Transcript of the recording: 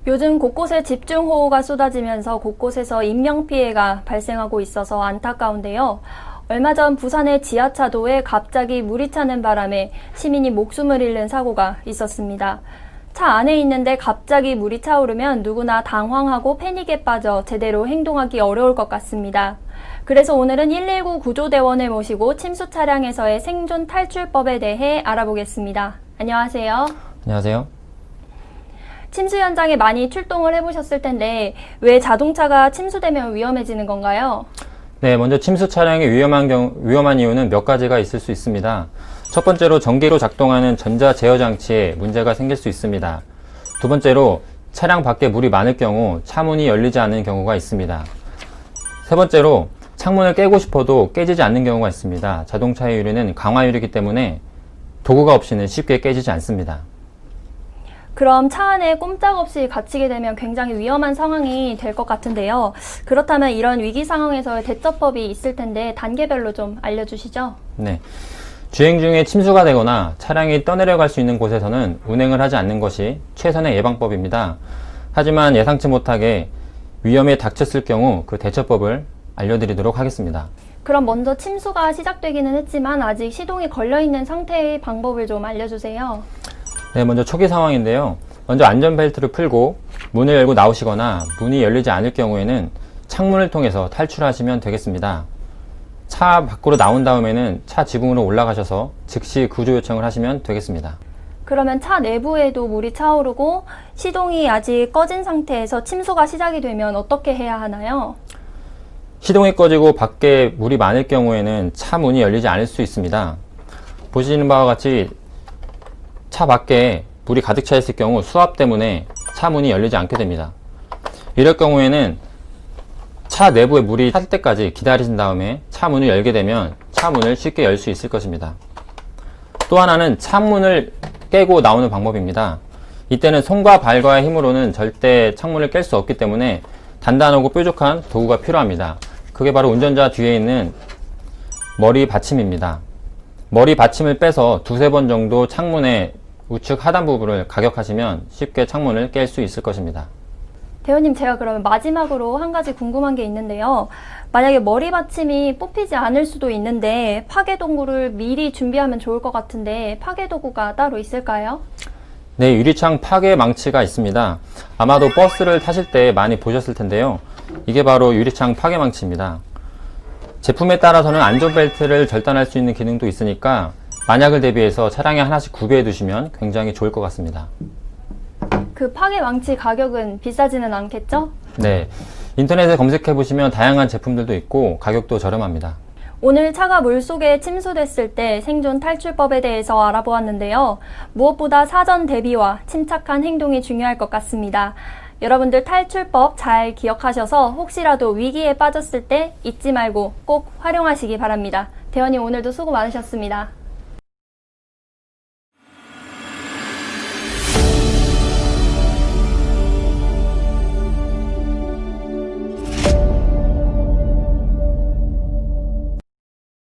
요즘 곳곳에 집중호우가 쏟아지면서 곳곳에서 인명피해가 발생하고 있어서 안타까운데요. 얼마 전 부산의 지하차도에 갑자기 물이 차는 바람에 시민이 목숨을 잃는 사고가 있었습니다. 차 안에 있는데 갑자기 물이 차오르면 누구나 당황하고 패닉에 빠져 제대로 행동하기 어려울 것 같습니다. 그래서 오늘은 119 구조대원을 모시고 침수 차량에서의 생존 탈출법에 대해 알아보겠습니다. 안녕하세요. 안녕하세요. 침수 현장에 많이 출동을 해보셨을 텐데 왜 자동차가 침수되면 위험해지는 건가요? 네, 먼저 침수 차량이 위험한 이유는 몇 가지가 있을 수 있습니다. 첫 번째로 전기로 작동하는 전자 제어 장치에 문제가 생길 수 있습니다. 두 번째로 차량 밖에 물이 많을 경우 차문이 열리지 않는 경우가 있습니다. 세 번째로 창문을 깨고 싶어도 깨지지 않는 경우가 있습니다. 자동차의 유리는 강화유리이기 때문에 도구가 없이는 쉽게 깨지지 않습니다. 그럼 차 안에 꼼짝없이 갇히게 되면 굉장히 위험한 상황이 될 것 같은데요. 그렇다면 이런 위기 상황에서의 대처법이 있을 텐데 단계별로 좀 알려주시죠. 네, 주행 중에 침수가 되거나 차량이 떠내려갈 수 있는 곳에서는 운행을 하지 않는 것이 최선의 예방법입니다. 하지만 예상치 못하게 위험에 닥쳤을 경우 그 대처법을 알려드리도록 하겠습니다. 그럼 먼저 침수가 시작되기는 했지만 아직 시동이 걸려있는 상태의 방법을 좀 알려주세요. 네, 먼저 초기 상황인데요. 먼저 안전벨트를 풀고 문을 열고 나오시거나 문이 열리지 않을 경우에는 창문을 통해서 탈출하시면 되겠습니다. 차 밖으로 나온 다음에는 차 지붕으로 올라가셔서 즉시 구조 요청을 하시면 되겠습니다. 그러면 차 내부에도 물이 차오르고 시동이 아직 꺼진 상태에서 침수가 시작이 되면 어떻게 해야 하나요? 시동이 꺼지고 밖에 물이 많을 경우에는 차 문이 열리지 않을 수 있습니다. 보시는 바와 같이 차 밖에 물이 가득 차 있을 경우 수압 때문에 차 문이 열리지 않게 됩니다. 이럴 경우에는 차 내부에 물이 찰 때까지 기다리신 다음에 차 문을 열게 되면 차 문을 쉽게 열 수 있을 것입니다. 또 하나는 창문을 깨고 나오는 방법입니다. 이때는 손과 발과의 힘으로는 절대 창문을 깰 수 없기 때문에 단단하고 뾰족한 도구가 필요합니다. 그게 바로 운전자 뒤에 있는 머리 받침입니다. 머리 받침을 빼서 두세 번 정도 창문의 우측 하단 부분을 가격하시면 쉽게 창문을 깰 수 있을 것입니다. 대원님, 제가 그러면 마지막으로 한 가지 궁금한 게 있는데요. 만약에 머리 받침이 뽑히지 않을 수도 있는데 파괴 도구를 미리 준비하면 좋을 것 같은데 파괴 도구가 따로 있을까요? 네, 유리창 파괴 망치가 있습니다. 아마도 버스를 타실 때 많이 보셨을 텐데요. 이게 바로 유리창 파괴 망치입니다. 제품에 따라서는 안전벨트를 절단할 수 있는 기능도 있으니까 만약을 대비해서 차량에 하나씩 구비해 두시면 굉장히 좋을 것 같습니다. 그 파괴 망치 가격은 비싸지는 않겠죠? 네, 인터넷에 검색해 보시면 다양한 제품들도 있고 가격도 저렴합니다. 오늘 차가 물속에 침수됐을 때 생존 탈출법에 대해서 알아보았는데요. 무엇보다 사전 대비와 침착한 행동이 중요할 것 같습니다. 여러분들 탈출법 잘 기억하셔서 혹시라도 위기에 빠졌을 때 잊지 말고 꼭 활용하시기 바랍니다. 대원님, 오늘도 수고 많으셨습니다.